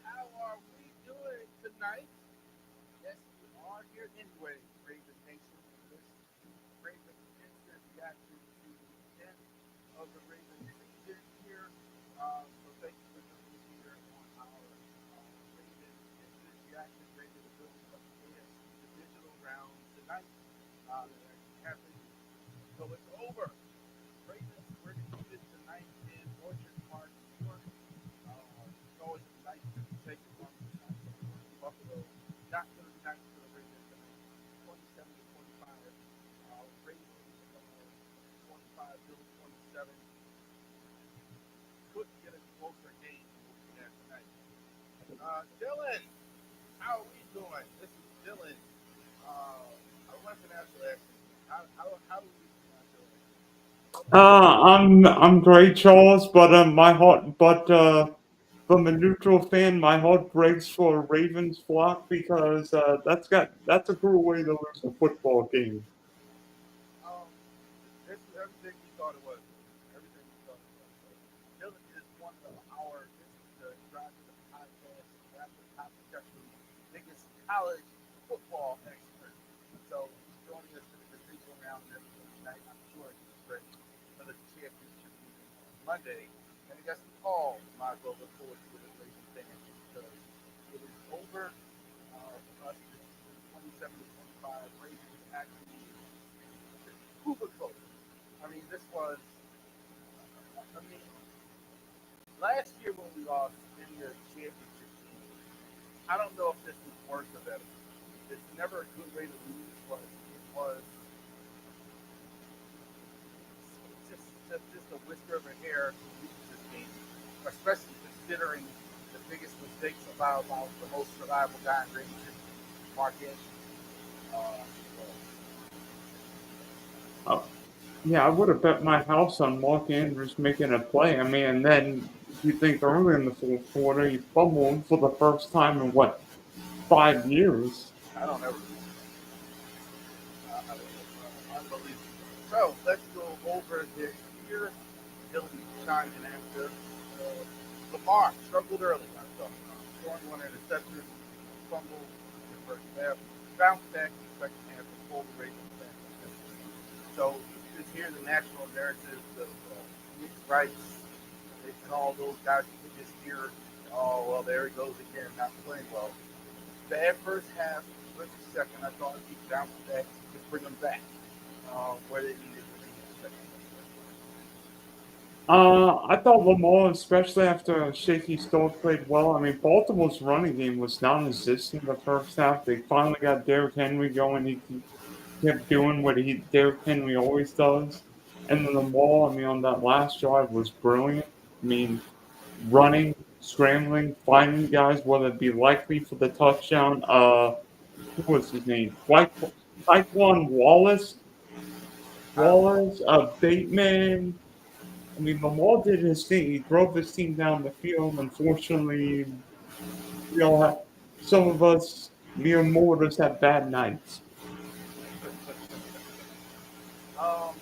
How are we doing tonight? Yes, we are here anyway, Raven Nation. This Raven instant reaction to the end of the Raven season here. So thank you for joining us here on our Raven instant reaction, Raven ability of the AFC divisional round tonight. That actually happened. So it's over. Ravens were defeated tonight in Orchard Park, New York. It's always nice to take it from Buffalo. Not going to be nice for the Ravens tonight. 27 to 25. Ravens 25, Bills 27. Couldn't get a closer game than what we had tonight. Dylan, how are we doing? This is Dylan. I went to national last season. How do we do I'm great, Charles, but my heart, but from a neutral fan, my heart breaks for Ravens flock because that's a cruel way to lose a football game. This is everything we thought it was. Everything we thought it was. So, Dylan is one of our, this is the Drive to the Podcast, Rapid Top Protection, biggest college football expert. So he's joining us for the divisional round and everything tonight. I'm sure he's ready for the championship meeting on Monday. And I guess we all might as well look forward to it as Racing fans because it is over for us this season, 27 to 25. Ravens actually super close. I mean, this was. I mean, last year when we lost in the championship game, I don't know if this was worse or better. It's never a good way to lose, but it was just a whisker of a hair to lose this game, especially considering the biggest mistakes allowed by the most reliable guy in Rangers, Mark Andrews. So, Uh, yeah, I would have bet my house on Mark Andrews making a play. I mean, and then you think early in the fourth quarter, he fumbled for the first time in what 5 years. I don't ever. Unbelievable. So let's go over this here. Dylan chiming in after Lamar struggled early. I thought throwing one interception, fumble in the first half, bounce back in the second half, and pull the Ravens back. So you just hear the national narratives of Nick Rice and all those guys. You can just hear, oh well, there he goes again, not playing well. Bad first half, good second. I thought he bounced back to bring them back where they needed to be in the second. I thought Lamar, especially after a shaky start, played well. I mean, Baltimore's running game was non-existent the first half. They finally got Derrick Henry going. He kept doing what Derrick Henry always does. And then Lamar, I mean, on that last drive was brilliant. I mean, running, scrambling, finding guys, whether it be likely for the touchdown. Who was his name? Tyquan Uh, Wallace, Bateman. I mean, Lamar did his thing. He drove his team down the field. Unfortunately, we all have, some of us mere mortals have bad nights. um,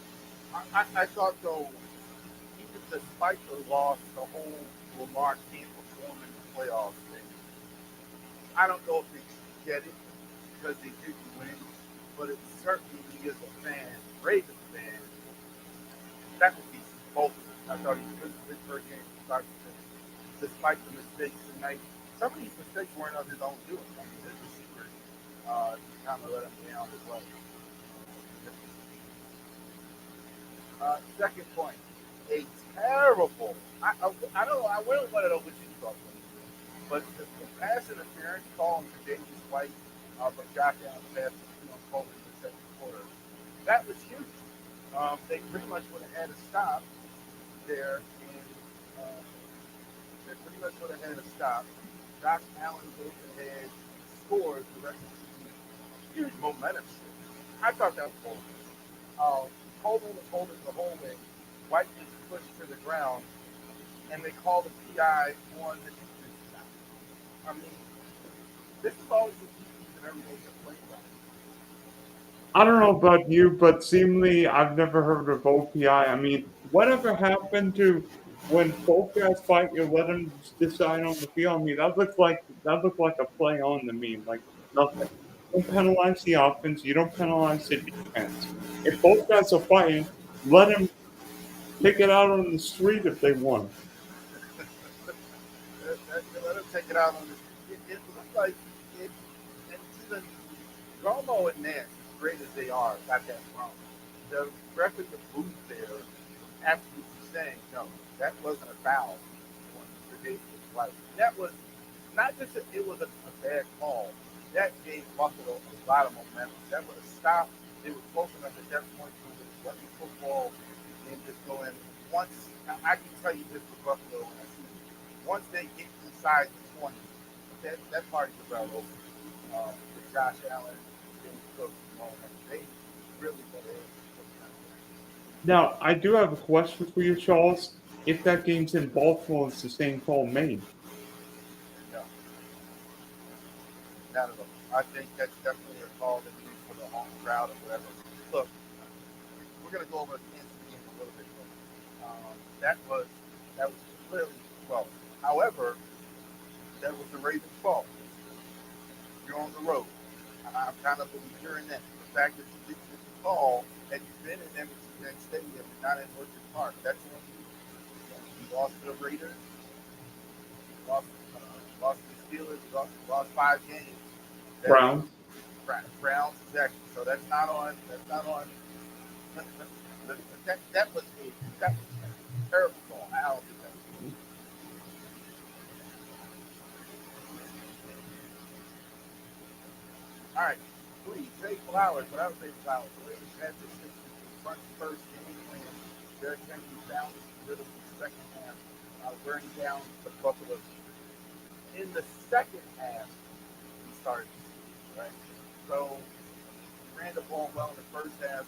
I thought though, even despite the loss, the whole Lamar can't perform in the playoffs thing. I don't know if they get it because they didn't win, but it certainly as a fan, Ravens fan, that would be both. I thought he was good in his first game from start to finish, despite the mistakes tonight. Some of these mistakes weren't of his own doing. I mean, his receivers kind of let him down as well. Second point, a terrible. I don't know. I really want to know what you thought, but the pass interference call on Davis White for Josh Allen pass on Colton in the second quarter. that was huge. They pretty much would have had a stop there, and they pretty much would have had a stop. Josh Allen goes ahead, scores the rest of the season. Huge momentum shift. I thought that was bold. Coleman was holding the whole way. White gets pushed to the ground, and they call the PI on the defense side. I mean, this is always the defense that everybody can play by. I don't know about you, but seemingly I've never heard of OPI. I mean, whatever happened to when both guys fight, you let them decide on the field? I mean, that looked like a play on to me, like nothing. You don't penalize the offense, you don't penalize the defense. If both guys are fighting, let them take it out on the street if they want. Let him take it out on this. It looked like it, and even Romo and Nance, as great as they are, got that wrong. The ref in the booth there absolutely saying, no, that wasn't a foul on Tre'Davious White. That was not just that it was a bad call. That gave Buffalo a lot of momentum. That would have stopped. They were close enough at that point to let the football and just go in. Once I can tell you this for Buffalo, once they get inside the 20, that party's about over. With Josh Allen and Coach Malone, they really got to. Now, I do have a question for you, Charles. If that game's in Baltimore, it's the same call made. No, not at all. I think that's definitely a call that needs for the home crowd or whatever. Look, we're going to go over the Kansas game a little bit more. That was clearly 12. However, that was the Ravens' fault. You're on the road. I'm kind of hearing that. The fact that you didn't get the call, had you been in Emerson Stadium and not in Orchard Park, that's on you. You lost to the Raiders, you lost to the Steelers, you lost 5 games. That Browns. Browns, exactly. So that's not on. That's not on. That was a terrible call. I don't think that was. All right, please say Flowers, but I would say Flowers. The Ravens had this front first game plan. Derrick Henry found his rhythm in the second half, wearing down the Buffalo. In the second half, he started to see, right? So he ran the ball well in the first half.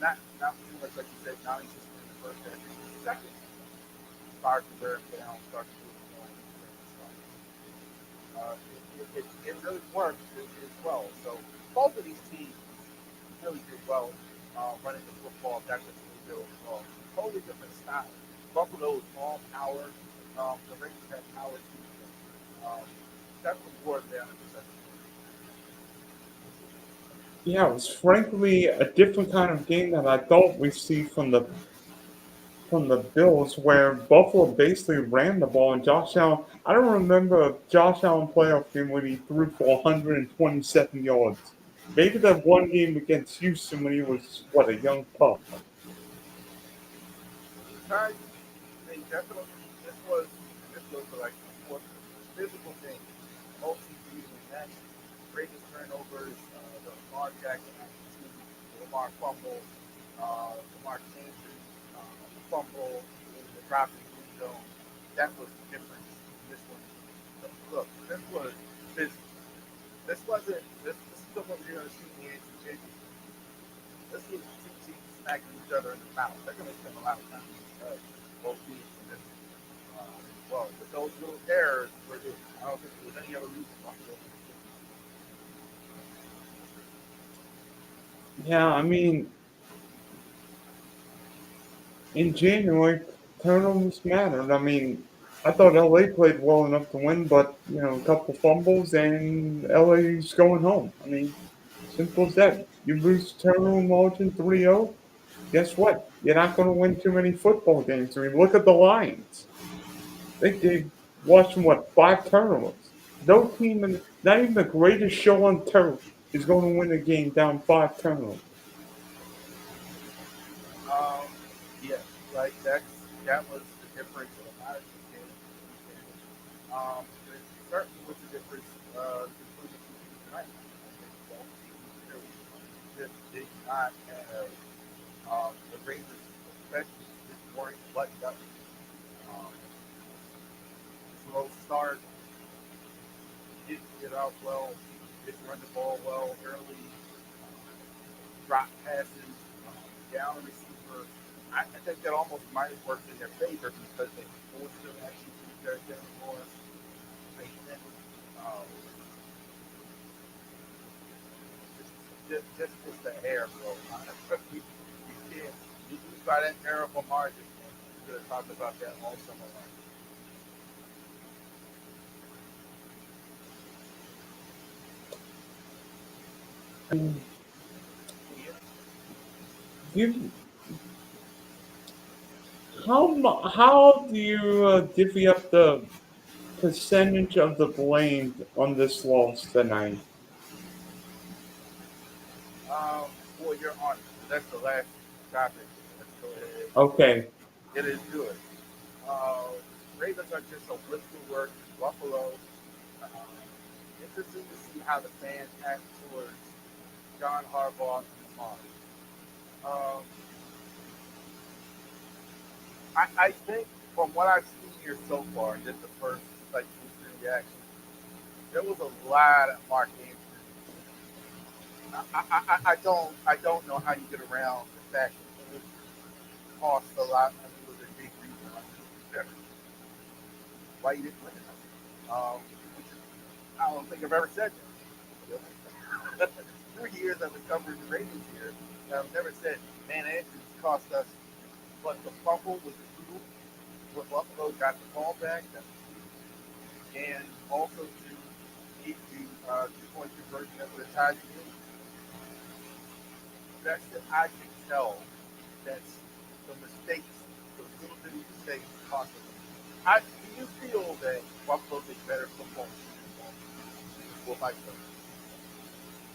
Not too much like you said, non-existent in the first half. In the second, started to wear him down, started to move him it really worked as well. So both of these teams really did well running the football. That's what they do as well. Totally different style. Buffalo is all power. The Ravens have power too. That's what wore them down in the second. Yeah, it was frankly a different kind of game that I thought we'd see from the Bills, where Buffalo basically ran the ball and Josh Allen. I don't remember a Josh Allen playoff game when he threw for 127 yards. Maybe that one game against Houston when he was what, a young pup. Time, they definitely this was like a more physical thing. Both teams usually match greatest turnovers, the Lamar Jackson, the Lamar fumble, Lamar Chambers fumble, the drop in the end zone. That was the difference. This one, look, this was physical. This wasn't. This is what we're going to see in the AFC Championship. This was two teams smacking each other in the mouth. They're going to spend a lot of time both teams in this. Well, but those little errors were just, I don't think there was any other reason why they were. Yeah, I mean, in January, turnovers mattered. I mean, I thought LA played well enough to win, but a couple fumbles and LA's going home. I mean, simple as that. You lose turnover margin 3-0. Guess what? You're not going to win too many football games. I mean, look at the Lions. They gave Washington, what, 5 turnovers? No team, not even the greatest show on turf, is going to win a game down 5 turnovers. Um, yeah, like that was the difference in a lot of these games. It certainly was the difference between the two teams tonight. I think both teams really. just did not have the Ravens, especially this morning, buttoned up. Um, Slow start, didn't get out well, didn't run the ball well early, drop passes, down receiver. I think that almost might have worked in their favor because they forced them actually to do their thing for us. They didn't. Um, just the air, bro. You can't. You lose by that terrible margin. Man. We could have talked about that all summer long. And Yeah. you, how do you divvy up the percentage of the blame on this loss tonight? Well, you're on. That's the last topic. Let's go ahead. Okay. It is good. Uh, Ravens are just a whip to work. Buffalo. Uh, Interesting to see how the fans act towards John Harbaugh and Lamar. Um, I think from what I've seen here so far, just the first like 2 3 reactions, there was a lot of Mark Andrews. I don't know how you get around the fact that it cost a lot. I mean, it was a big reason why you didn't win it. Which is, I don't think I've ever said that. 3 years I've been covering the Ravens here, and I've never said, man, Andrews cost us. But the fumble was brutal. What Buffalo got the ball back, and also to get you 2 point conversion that would have tied you in. Best that I can tell, that's the mistakes, the little bitty mistakes cost us. Do you feel that Buffalo is better football will Mike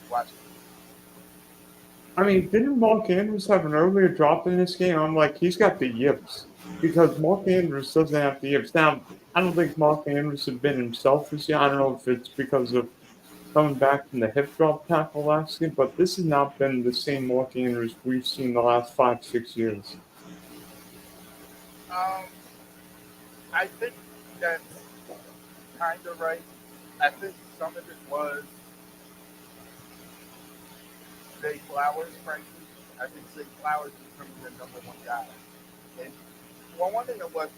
watch it? I mean, didn't Mark Andrews have an earlier drop in this game? I'm like, he's got the yips because Mark Andrews doesn't have the yips. Now, I don't think Mark Andrews has been himself this year. I don't know if it's because of coming back from the hip drop tackle last year, but this has not been the same Mark Andrews we've seen the last 5, 6 years. Um, I think that's kind of right. I think some of it was Zay Flowers, frankly. I think Zay Flowers is becoming the number one guy. And well, one thing that was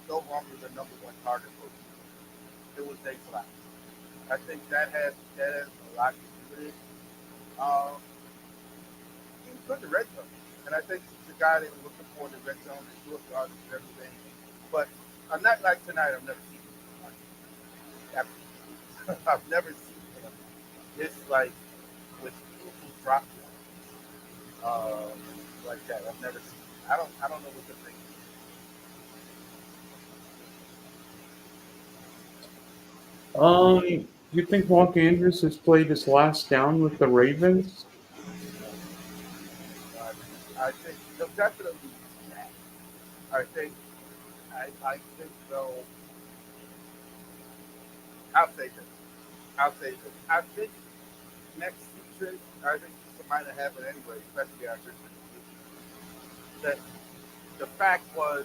no longer the number one target for me. It was Zay Flowers. I think that has a lot to do with it. Um, he was good in the red zone, and I think he's the guy they were looking for in the red zone. They short yards and everything. But a night like tonight, I've never seen him. I've never seen him this like with beautiful drop uh, like that. I've never seen. I don't know what to think. You think Mark Andrews has played his last down with the Ravens? Uh, I think they'll definitely. I think I think they'll. I'll say this. I'll say this. I think next season, I think this might have happened anyway, especially after that. The fact was,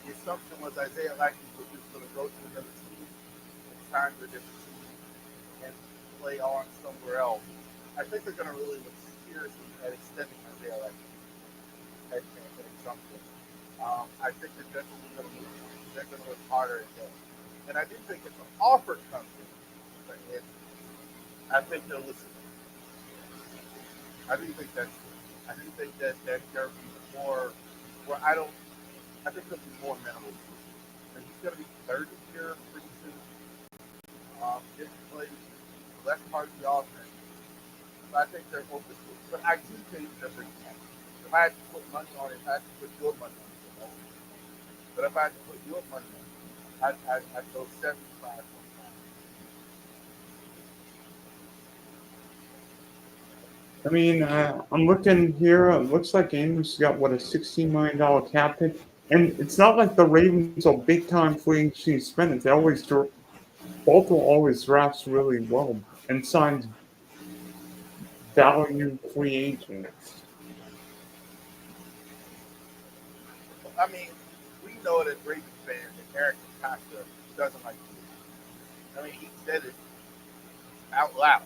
the assumption was Isaiah Likely was just going to go to another team and sign with a different team and play on somewhere else. I think they're going to really look seriously at extending Isaiah Likely at some point. I think they're definitely going to look. They're going to look harder at that. And I do think if an offer comes in, I think they'll listen. I do think that's true. I do think that there'll be more. Where I don't. I think there'll be more amenable to it. And he's going to be 30 here pretty soon. Gets to play less part of the offense. So I think they're open to it. But I do think they're bringing it. If I had to put money on it, if I had to put your money on it, but if I had to put your money on it, I'd go 75. I mean, I'm looking here. It looks like Andrews got what a $16 million cap hit, and it's not like the Ravens are big time free agency spenders. They always Baltimore always drafts really well and signs value free agents. I mean, we know that Ravens fans that Eric Costa doesn't like you. I mean, he said it out loud.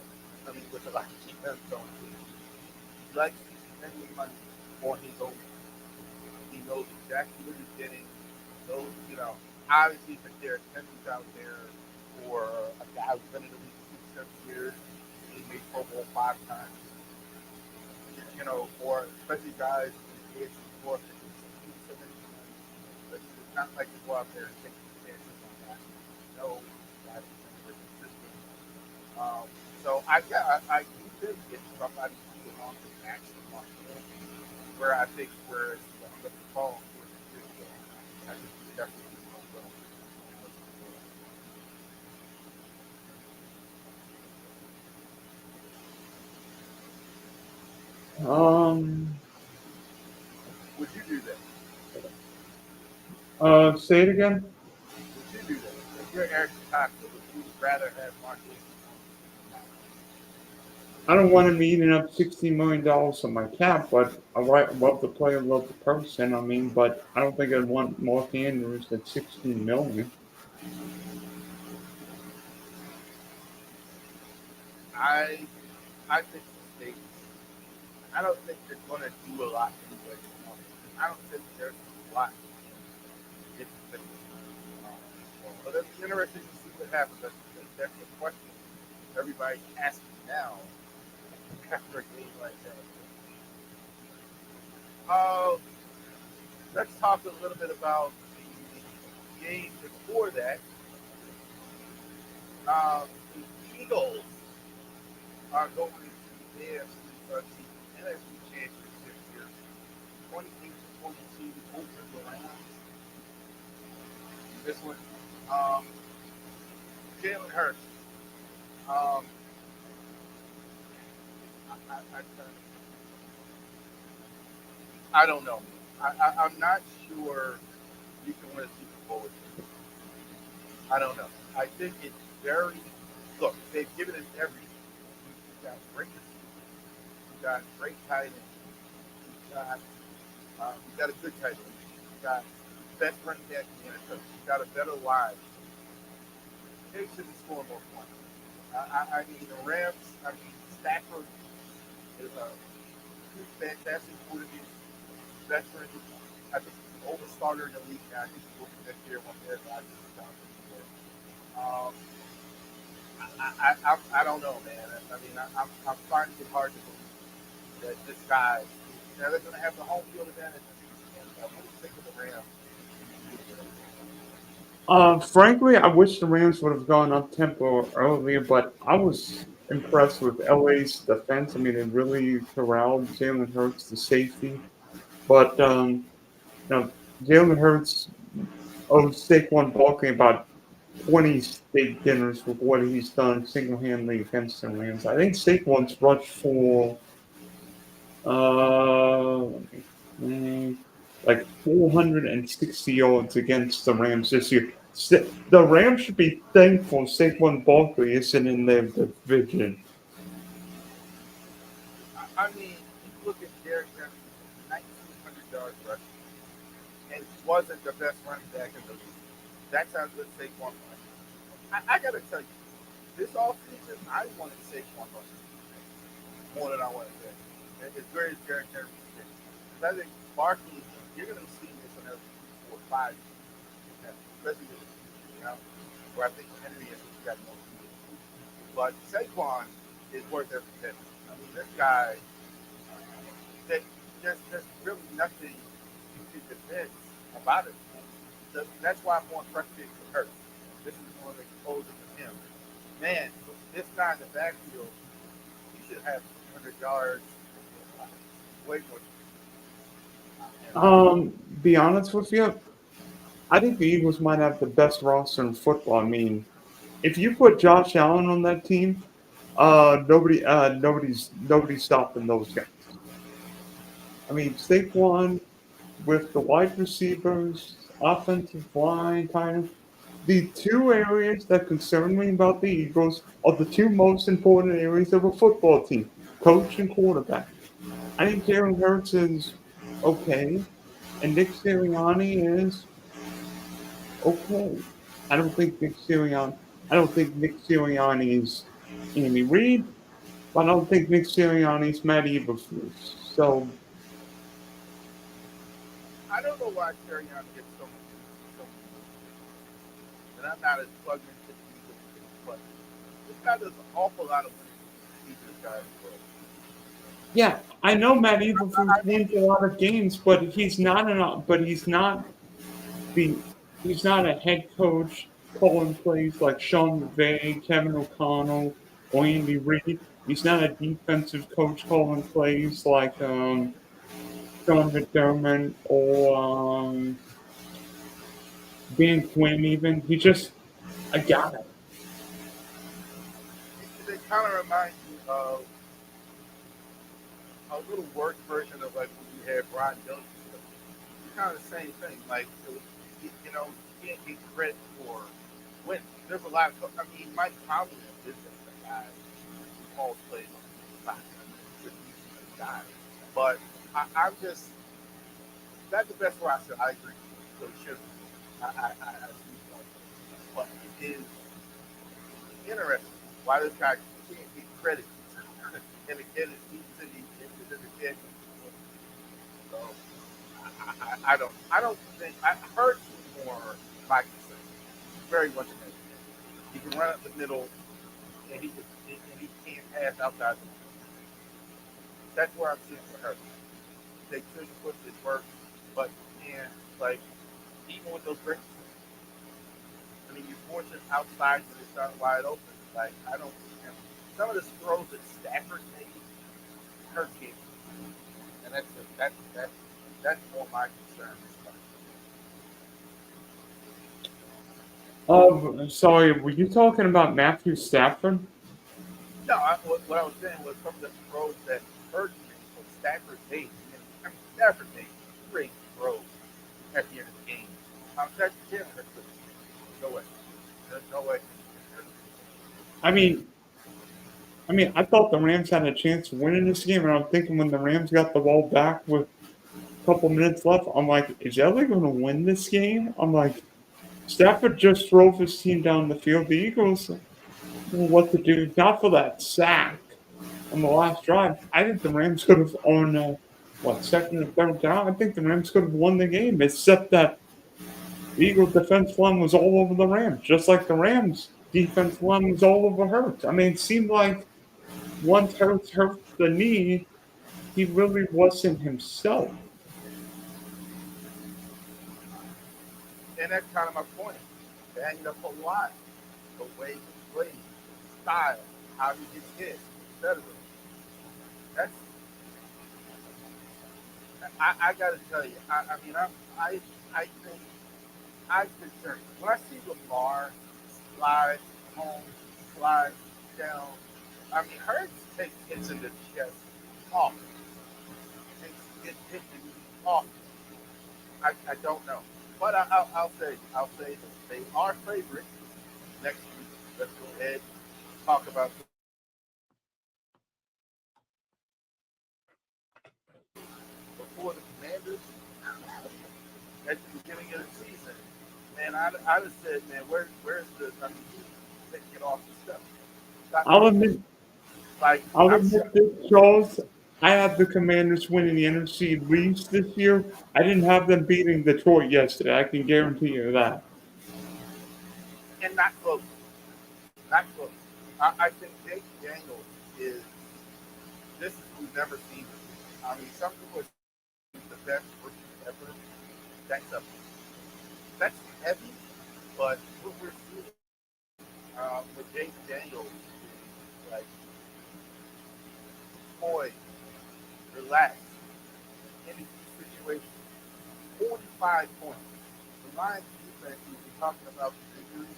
I mean, with a lot of defense on it. He likes spending money on his own. He knows exactly what he's getting. Knows, obviously if there's Henry's out there or a guy who's been in the league 6, 7 years, he made Pro Bowl 5 times, or especially guys in the AFC North that can so many times. But it's not like you go out there and take chances on that. No, guys are consistent. Um, so I do think it's somebody who belongs to actually want to, where I think where the phone I think he definitely will. Um, Would you do that? say it again. Would you do that? If you're Eric Cox, would you rather have Mark I don't want him eating up $60 million on my cap, but love the player, love the person. I mean, but I don't think I'd want Mark Andrews at 16 million. I I think the States. I don't think they're going to do a lot anyway. I don't think there's a lot in the but it's interesting to see what happens. That's the question everybody's asking now after a game like that. Uh, let's talk a little bit about the game before that. The Eagles are going to the NFC Championship this year, 28-22 over the Rams. This one, um, Jalen Hurts. Um, I don't know. I'm not sure you can win a Super Bowl with him. I don't know. I think it's very look. They've given him everything. He's got great receivers. He's got great tight ends. He's got a good tight end. He's got the best running back in the NFL. He's got a better line. They should be scoring more points. I mean, the Rams. I mean, Stafford is a fantastic quarterback, veteran. I think he's the oldest starter in the league now. I think he's going next year when they're not um, I don't know, man. I mean, I'm finding it hard to believe that this guy. Now they're going to have the home field advantage. What do you think of the Rams? Frankly, I wish the Rams would have gone up tempo earlier, but I was impressed with LA's defense. I mean, it really corralled Jalen Hurts, the safety. But Jalen Hurts owes Saquon Barkley about 20 steak dinners with what he's done single-handedly against the Rams. I think Saquon's rushed for let me think, like 460 yards against the Rams this year. The Rams should be thankful Saquon Barkley isn't in their division. I mean, you look at Derrick Henry, 1,900 yards rushing, and he wasn't the best running back in the league. That's how good Saquon was. I got to tell you, this offseason, I wanted Saquon rushing more than I wanted that. As great as Derrick Henry is. Because I think Barkley, you're going to see this in every 4 or 5 years, especially this, you know, where I think Henry has got more speed. But Saquon is worth every penny. I mean, this guy, that there's really nothing you can defend about it. That's why I'm more frustrated with Hurt. This is one of the exposure to him. Man, this guy in the backfield, he should have 100 yards, way more. Be honest with you, I think the Eagles might have the best roster in football. I mean, if you put Josh Allen on that team, nobody's stopping those guys. I mean, Saquon with the wide receivers, offensive line, kind of the two areas that concern me about the Eagles are the two most important areas of a football team. coach and quarterback. I think Jalen Hurts is okay, and Nick Sirianni is okay. I don't think Nick Sirianni. I don't think Nick Sirianni is Andy Reid, but I don't think Nick Sirianni is Matt Eberflus. So I don't know why Sirianni gets so much, and I'm not as plugged into the Eagles, but this guy does an awful lot of winning. He's this guy as well. yeah, I know Matt Eberflus wins a lot of games, but he's not an. But the he's not a head coach calling plays like Sean McVay, Kevin O'Connell, or Andy Reid. He's not a defensive coach calling plays like Sean McDermott or Dan Quinn. Even he's just a guy. They kind of remind me of a little worse version of like when you had Brian Jones. It's kind of the same thing. Like, you know, you can't get credit for wins. There's a lot of, I mean, Mike Tomlin is a guy who calls plays on the side. He's a guy. But I'm just, that's the best way I said. I agree. So it should. I see the point. But it is interesting why this guy can't get credit. And again, he's in the kid. So I don't think I heard more like you said. Very much amazing. He can run up the middle, and he can't pass outside. That's where I'm seeing for her. They could put this work, but and like even with those breaks, I mean, you're fortunate outside to it's not wide open. Like I don't. Some of the throws that Stafford made hurt kids, and that's more my concern. Sorry, were you talking about Matthew Stafford? No, what I was saying was some of the throws that hurt me was Stafford made. I mean, Stafford made great throws at the end of the game. That's him. No way. There's no way. I mean, I thought the Rams had a chance of winning this game, and I'm thinking when the Rams got the ball back with a couple minutes left, I'm like, is LA going to win this game? I'm like, Stafford just drove his team down the field. The Eagles knew what to do, not for that sack on the last drive. I think the Rams could have on second and third down. I think the Rams could have won the game, except that the Eagles defense line was all over the Rams, just like the Rams defense line was all over Hurts. I mean, it seemed like once Hurts hurt the knee, he really wasn't himself. And that's kind of my point. Banged up a lot. The way he plays, style, how he gets hit, etc. That's I got to tell you. I mean, I think I'm concerned when I see Lamar slide home, slide down. I mean, Hurts takes hits in the chest off. Gets hit in the off. I don't know, but I'll say this. They are favorites next week. Let's go ahead and talk about before the Commanders at the beginning of the season. Man, I just said, man, where's the? I mean, he's taking it off the stuff. Stop I'll taking admit, like I'll I'm admit this, Charles. I have the Commanders winning the NFC East this year. I didn't have them beating Detroit yesterday. I can guarantee you that. and not close, not close. I think Jake Daniels is this is we've never seen. I mean, some people are the best rookie ever. That's a that's heavy, but what we're seeing with Jake Daniels is like poised, relaxed, in a key situation. 45 points. The Lions defense, we've been talking about the injuries,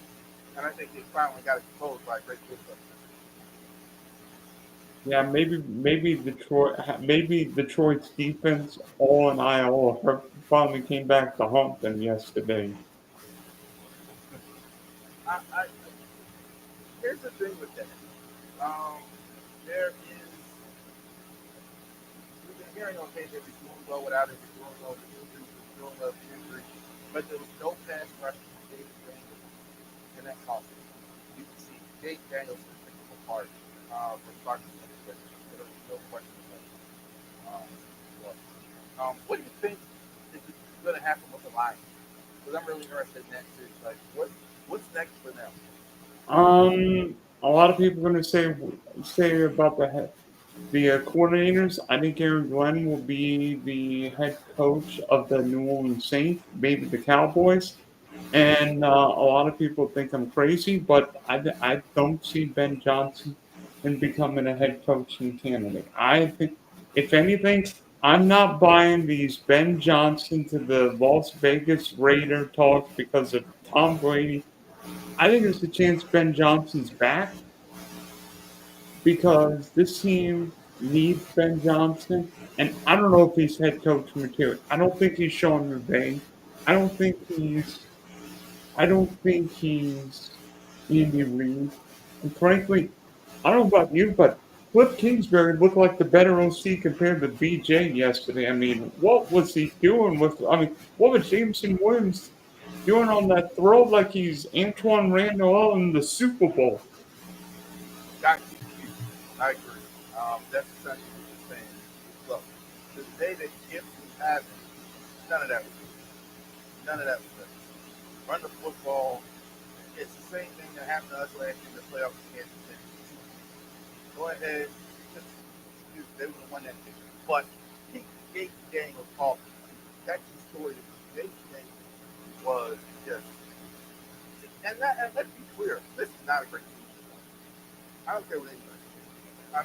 and I think they finally got it closed by Greg Wilson. Yeah, maybe Detroit's defense all in IL finally came back to haunt them yesterday. I here's the thing with that. Um, there is. hearing, okay, they were doing well without it, they're doing well with injuries, they're doing well with injuries, but there was no pass rush from David Daniels in that offense. You can see Jake Daniels picked him apart from starting to finish. There was no question about it. Well, what do you think is going to happen with the Lions? Because I'm really interested in that too. Like, what's next for them? A lot of people are going to say about the coordinators. I think Aaron Glenn will be the head coach of the New Orleans Saints, maybe the Cowboys. And a lot of people think I'm crazy, but I don't see Ben Johnson in becoming a head coaching candidate. I think, if anything, I'm not buying these Ben Johnson to the Las Vegas Raider talks because of Tom Brady. I think there's a chance Ben Johnson's back because this team needs Ben Johnson, and I don't know if he's head coach material. I don't think he's Sean McVay. I don't think he's I don't think he's Andy Reid. And frankly, I don't know about you, but Cliff Kingsbury looked like the better OC compared to BJ yesterday. I mean, what was he doing what was Jameson Williams doing on that throw like he's Antoine Randall in the Super Bowl? Got you. I agree. That's essentially what you're saying. Look, the day that Gibson has it, none of that was good. None of that was good. Run the football. It's the same thing that happened to us last year in the playoffs against Kansas City. Go ahead. Just, they would have won that game. But keep Jake Daniels off. That's the story. Jake Daniels was just. And let's be clear, this is not a great team. I don't care what anybody says.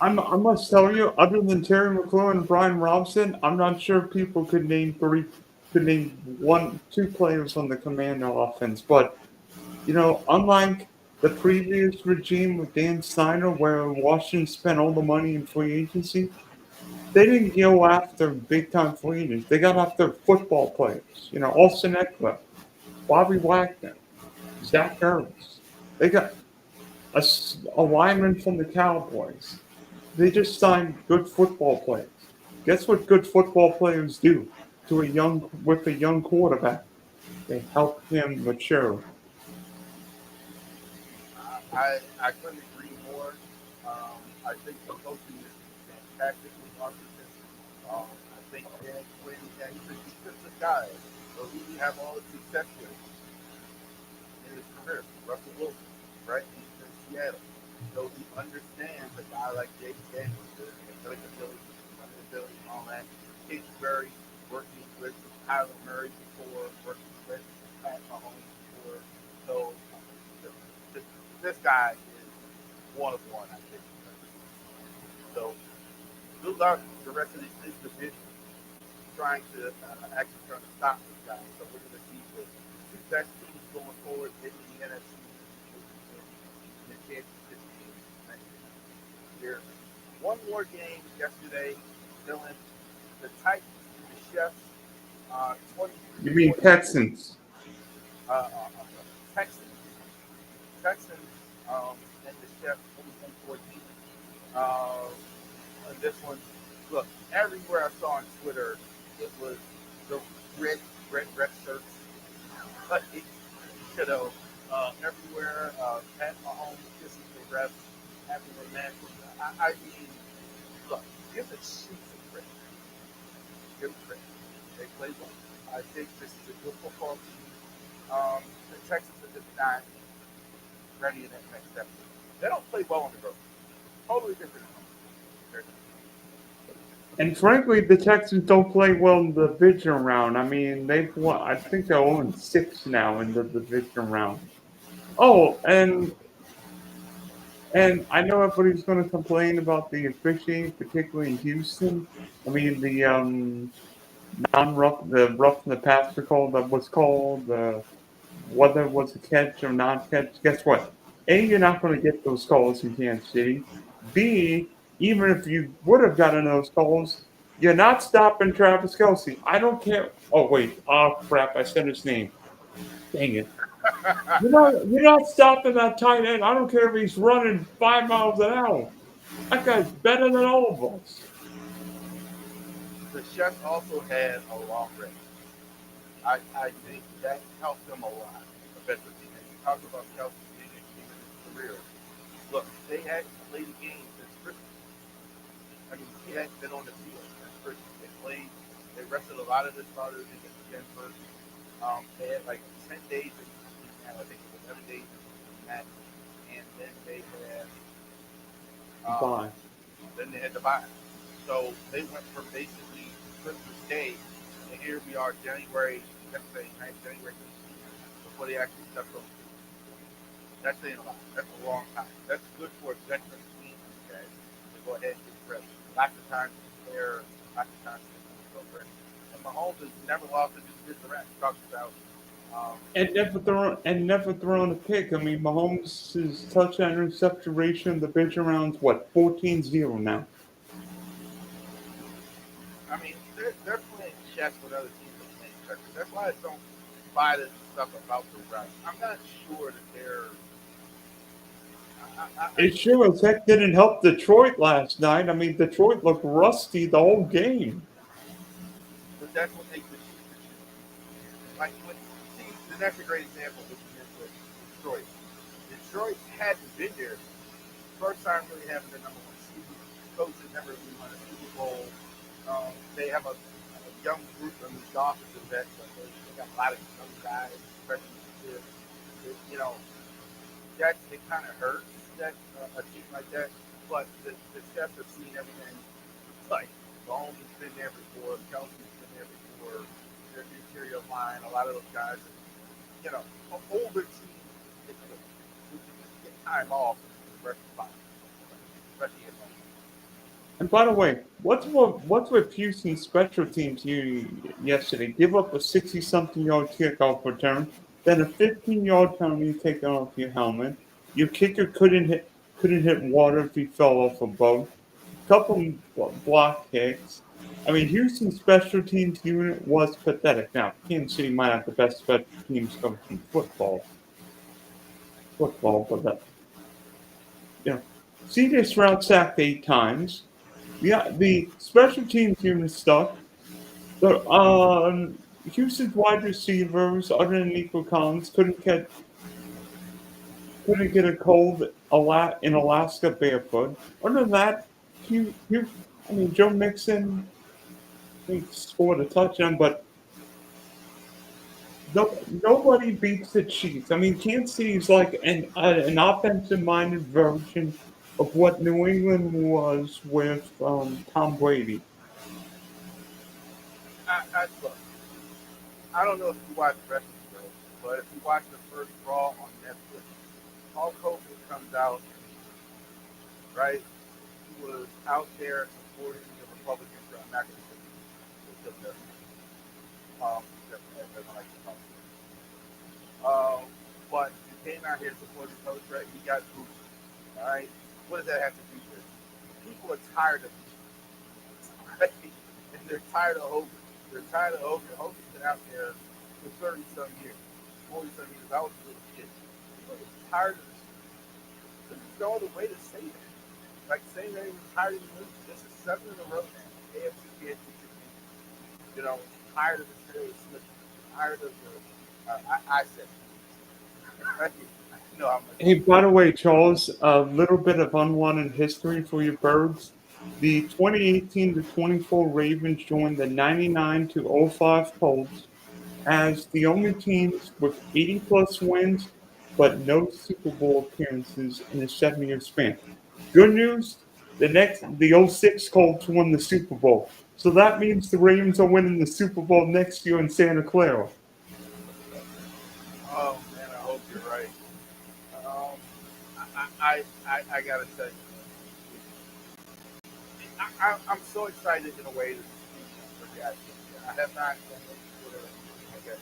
I must tell you, other than Terry McLaurin and Brian Robson, I'm not sure people could name one, two players on the Commando offense. But unlike the previous regime with Dan Snyder, where Washington spent all the money in free agency, they didn't go after big time free agents. They got after football players. Austin Eckler, Bobby Wagner, Zach Ertz. They got a lineman from the Cowboys. They just signed good football players. Guess what good football players do with a young quarterback? They help him mature. I couldn't agree more. I think the coaching is fantastic in Washington. I think Dan Quinn, yeah, he's a defensive guy, so who we have all the success with in his career? Russell Wilson, right? He's in Seattle. So he understands a guy like Jake Daniels, the athletic ability, running ability, and all that. Kingsbury working with Kyler Murray before, working with Pat Mahomes before. So this guy is one of one, I think. So good luck the rest of this division actually trying to stop this guy. So we're going to see the two best teams going forward in the NFC in the championship game next year. One more game yesterday, Dylan. The Titans and the Chefs, 23 You mean 14. Texans? Uh, uh, uh, Texans. Texans and the Chefs 21-14. And this one, look, everywhere I saw on Twitter, it was the red shirts. Like, everywhere, Pat Mahomes kissing the refs, having a match. I mean, look, give the Chiefs a credit. Give them credit. They play well. I think this is a good football team. The Texans are just not ready in that next step. They don't play well on the road. Totally different. And frankly, the Texans don't play well in the division round. I mean, they've won. I think they're 0-6 now in the division round. Oh, and I know everybody's going to complain about the officiating, particularly in Houston. I mean, the rough in the passer call that was called, whether it was a catch or not catch. Guess what? A, you're not going to get those calls in Kansas City. B, even if you would have gotten those calls, you're not stopping Travis Kelsey. I don't care. Oh wait, oh crap! I said his name. Dang it! You're not stopping that tight end. I don't care if he's running 5 miles an hour. That guy's better than all of us. the Chefs also had a long range. I think that helped them a lot. Offensively, and you talk about Kelsey being a team in his career. Look, they hadn't played a game since Christmas. I mean, he hadn't been on the field since Christmas. They played. They rested a lot of the starters against Denver. They had like 10 days. I think it was 11 days in that, and um, Bye. then they had to buy. So they went from basically Christmas Day, and here we are, January, let's say, January 15th, before they actually stepped on the field. That's saying a lot. That's a long time. That's good for a veteran team, okay, to go ahead and get ready. Lots of times to prepare, lots of times to go ready. And Mahomes has never lost to just this direct. Talks about, um, And never thrown a pick. I mean, Mahomes' touchdown interception ratio in the division rounds what 14-0 now. I mean, they're playing chess with other teams are playing chess. That's why I don't buy this stuff about the refs. I'm not sure that they're. It sure as heck didn't help Detroit last night. I mean, Detroit looked rusty the whole game. But that's what makes the like when see, that's a great example what you did with Detroit. Detroit hadn't been there. First time really having the number one seed. Coach has never really won a Super Bowl. They have a young group of these offensive vets, but they got a lot of young guys, especially you know, that it kind of hurts that a team like that. But the Chefs have seen everything. Like Mahomes has been there before, Kelsey's been there before. Their interior line, a lot of those guys, you know, older teams, we can just get time off the rest of the time, especially at home. And by the way, what's with Houston's special teams yesterday? Give up a 60-something yard kickoff return, then a 15-yard penalty taken off your helmet. Your kicker couldn't hit water if he fell off a boat. Couple block kicks. I mean, Houston's special teams unit was pathetic. Now, Kansas City might have the best special teams coach in football, but CJ Stroud sacked 8 times. Yeah, the special teams unit stuck. The Houston's wide receivers, other than Nico Collins, couldn't get a cold in Alaska barefoot. Other than that, I mean, Joe Mixon, I think, scored a touchdown, but nobody beats the Chiefs. I mean, Kansas City is like an offensive-minded version of what New England was with Tom Brady. Look, I don't know if you watch wrestling shows, but if you watch the first Raw on Netflix, Hulk Hogan comes out, right? He was out there supporting the Republicans. I'm not going to say it. Doesn't like to talk. But he came out here supporting the Republicans. He got booed. All right. What does that have to do with? People are tired of him, right? And they're tired of Hogan. They're tired of Hogan. Hogan's been out there for 30 some years, 40 some years. I was a little kid. People are tired of this. This is no other way to say that. Like saying that he was tired of the movie. This is 7 in a row now. AFC championship. You know, tired of the Taylor Smith. Tired of the. I said, right? You know how much. Hey, by the way, Charles, a little bit of unwanted history for your birds. The 2018 to 24 Ravens joined the 99 to 05 Colts as the only teams with 80 plus wins, but no Super Bowl appearances in a 7 year span. Good news, the '06 Colts won the Super Bowl. So that means the Ravens are winning the Super Bowl next year in Santa Clara. Oh man, I hope you're right. Um, I gotta tell you, I'm so excited in a way to for the idea. I have not been able to, I guess,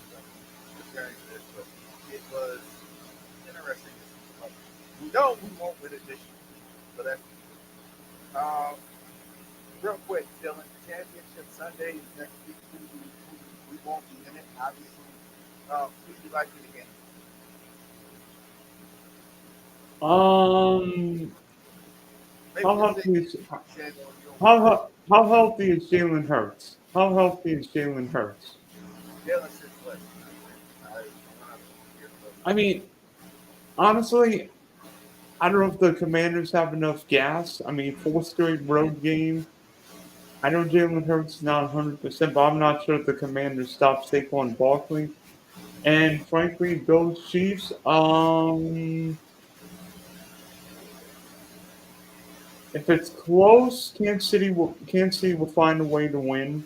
experience this, but it was interesting to see. Like, we know we won't win it this year, so that's um, real quick, Dylan. Championship Sunday is next week. We won't be in it, obviously. Who do you like in the game? Um, Maybe how just say healthy is San Antonio. how healthy is Jalen Hurts? how healthy is Jalen Hurts? Jalen should play. I want to hear from I mean, honestly, I don't know if the Commanders have enough gas. I mean, four straight road game. I know Jalen Hurts is not 100%, but I'm not sure if the Commanders stop Saquon Barkley. And frankly, Bills Chiefs. If it's close, Kansas City will find a way to win.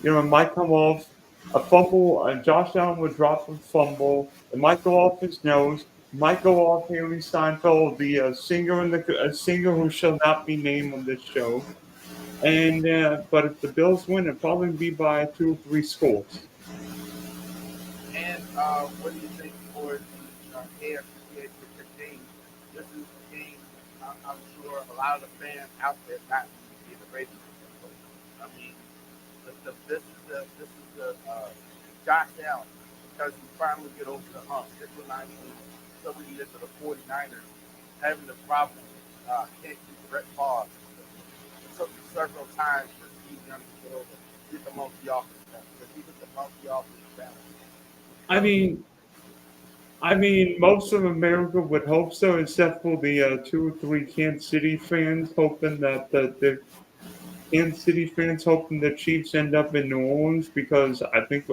You know, it might come off a fumble. Josh Allen would drop a fumble. It might go off his nose. It might go off Haley Steinfeld, the singer a singer who shall not be named on this show. And but if the Bills win, it'll probably be by 2 or 3 scores. And what do you think for the AFC Championship game? This is a game I'm sure a lot of the fans out there not be the Ravens. I mean, this is the Josh Allen because he finally get over the hump. This reminds me so many years of the 49ers having the problem. Can't keep Brett Favre. It took him several times for Steve Young to get over. Get the monkey off his back. Because he was the monkey off his back. I mean, most of America would hope so, except for the 2 or 3 Kansas City fans, hoping that the Kansas City fans hoping the Chiefs end up in New Orleans because I think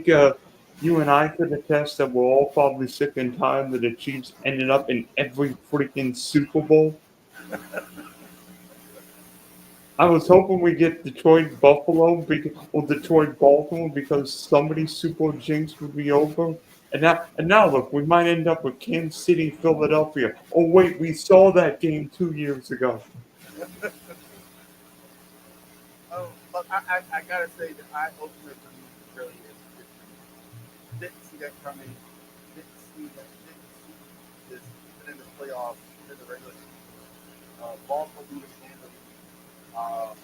you and I could attest that we're all probably sick and tired that the Chiefs ended up in every freaking Super Bowl. I was hoping we get Detroit Buffalo or Detroit Baltimore because somebody's Super Bowl jinx would be over. And now look, we might end up with Kansas City, Philadelphia. Oh wait, we saw that game 2 years ago. But I gotta say that I ultimately really is. Didn't see that coming. Didn't see that. Didn't see this even in the playoffs, in the regular season. Baltimore do this handily. Uh,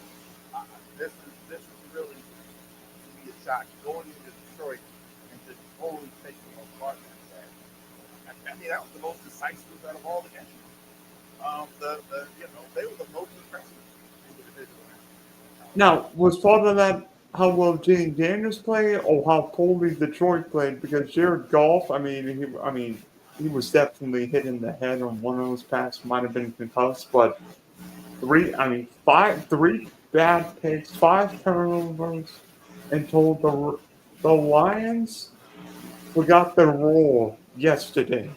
this is really to be a shock going into Detroit and just totally taking them apart like that. I mean that was the most decisive out of all the games. The they were the most impressive in the division round. Now, was part of that how well Jane Daniels played, or how poorly Detroit played? Because Jared Goff, he was definitely hit in the head on one of those passes. Might have been concussed, but three bad picks, 5 turnovers, and told the Lions forgot their role yesterday.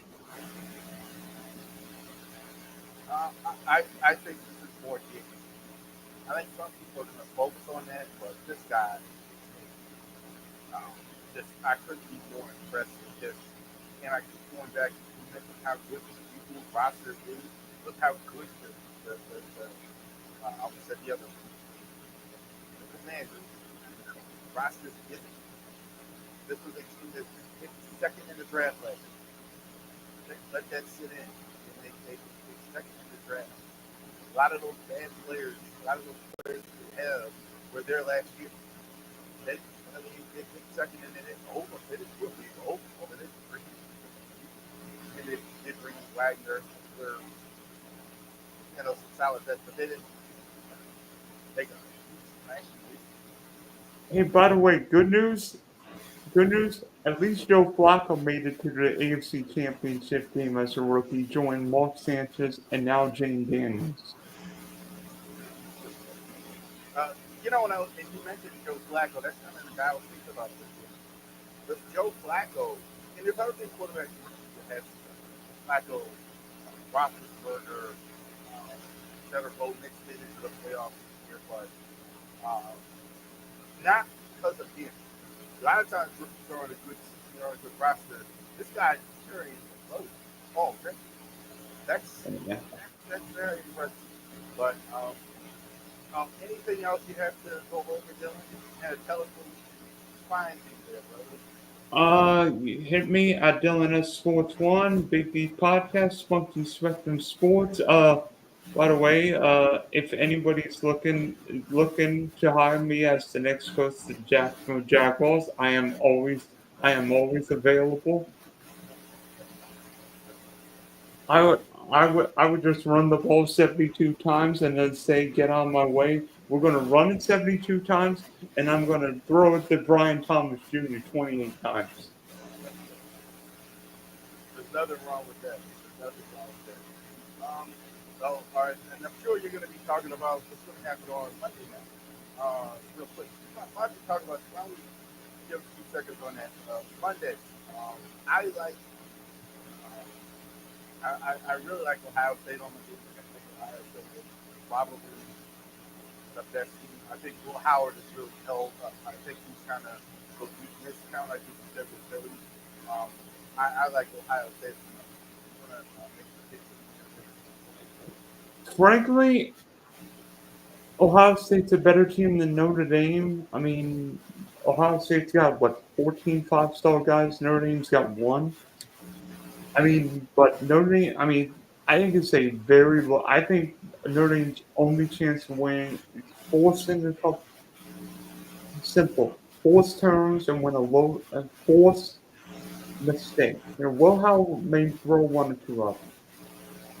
I think this is more game. I think some people are going to focus on that, but this guy, just I couldn't be more impressed with this. And I keep going back to how good the people roster is. Look how good I almost said the other one, the Commanders roster is. This was a team that hit second in the draft last year. Let that sit in. And they second in the draft. A lot of those bad players, a lot of those players we have were there last year. They, I mean, they picked second and then it's over. They didn't really over. They didn't bring and they did bring Wagner for some solid vets, but they didn't take a nice. Hey, by the way, good news. Good news. At least Joe Flacco made it to the AFC Championship game as a rookie, joined Mark Sanchez and now Jane Daniels. When and you mentioned Joe Flacco, that's kind of the guy I was thinking about this year. With Joe Flacco, and there's other things quarterbacks that have Flacco, Roethlisberger, that are both mixed into the playoffs this year, but uh, not because of him. A lot of times rookies are on a good season or a good roster. This guy carrying the load. Oh, that's Yeah. that's very impressive. But anything else you have to go over, Dylan? And a telephone fine thing there, brother. Hit me at Dylan S Sports One, Big D Podcast, Spunky Spectrum Sports. By the way, if anybody's looking to hire me as the next coach of the Jacksonville Jaguars, I am always available. I would I would just run the ball 72 times and then say get on my way. We're going to run it 72 times, and I'm going to throw it to Brian Thomas Jr. 28 times. There's nothing wrong with that. There's nothing wrong with that. So, all right, and I'm sure you're going to be talking about what's going to happen on Monday night. Real quick, why don't you talk about? Why don't we give a few seconds on that? Monday. I like. I really like Ohio State on the team. I think Ohio State is probably the best team. I think Will Howard has really held up. I think he's kind of the weakness, kind of like you said with Philly. Um, I like Ohio State. I'm gonna make the case. Frankly, Ohio State's a better team than Notre Dame. I mean, Ohio State's got, what, 14 five-star guys? Notre Dame's got one. I mean, but Notre Dame, I mean, I think it's a very low. I think Notre Dame's only chance to win is forcing a couple simple force turns and win a force mistake. Will Howell may throw one or two of them.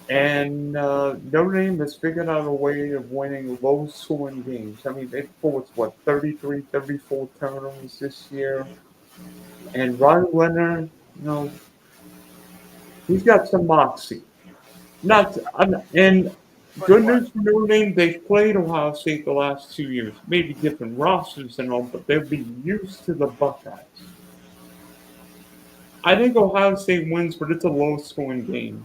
And Notre Dame has figured out a way of winning low scoring games. I mean, they forced, what, 33, 34 turnovers this year. And Ron Leonard, he's got some moxie. Not and But good what? news for Notre Dame, they've played Ohio State the last 2 years. Maybe different rosters and all, but they'll be used to the Buckeyes. I think Ohio State wins, but it's a low scoring game.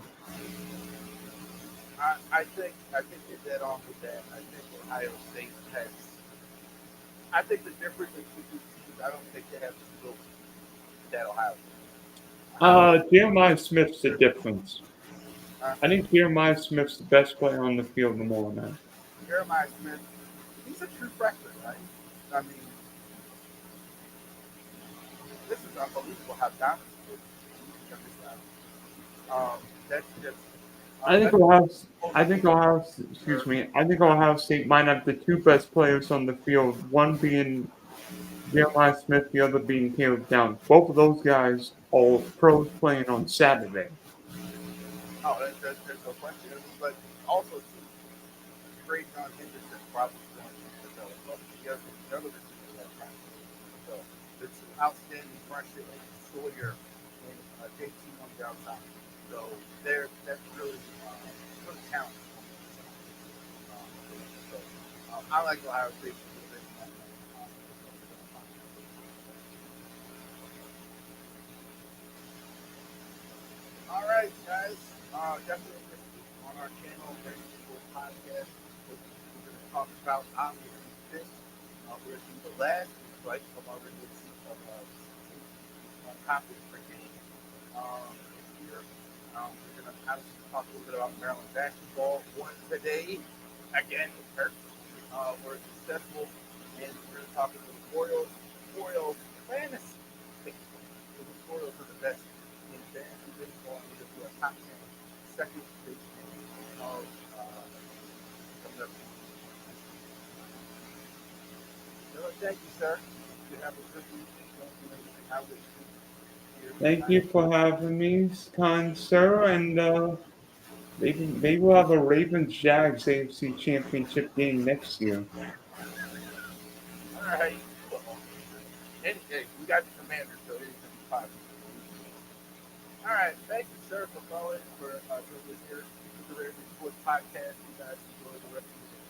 I think you're dead on with that. I think Ohio State has. I think the difference between two teams. I don't think they have the skill that Ohio State. Ohio Jeremiah Smith's the State. difference. I think Jeremiah Smith's the best player on the field in the moment. Jeremiah Smith, he's a true freshman, right? I mean, this is unbelievable how dominant he is. That's just I think that's Ohio, I think motivation. Ohio, For, excuse me, I think Ohio State might have the two best players on the field. One being Jeremiah Smith, the other being Caleb Downs. Both of those guys are pros playing on Saturday. oh, there's no question. But also, too, Trey John Henderson probably going to develop. But the other two of that time. So the two outstanding rushers, Sawyer and JT on the outside. So that's really good talent. So I like Ohio State. All right, guys. Definitely on our channel, Very Sports Podcast. We're going to talk about obviously this. We're going to do the last right of our regular season of conference for game this year. We're going to obviously talk a little bit about Maryland basketball. Won today again with Kirk. We're successful, and we're going to talk about the Orioles fantasy. The Orioles are the best in fantasy baseball. We're going to do a top 10 second base of coming up. Thank you, sir. You have a good evening. Don't do anything out with you. Thank you for having me, kind sir, and maybe we'll have a Ravens Jags AFC Championship game next year. All right. Well, hey, we got the commander, so anything is possible. All right. Thank you, sir, for calling for doing this here. This is the Rare Sports Podcast. You guys enjoy the rest of your day.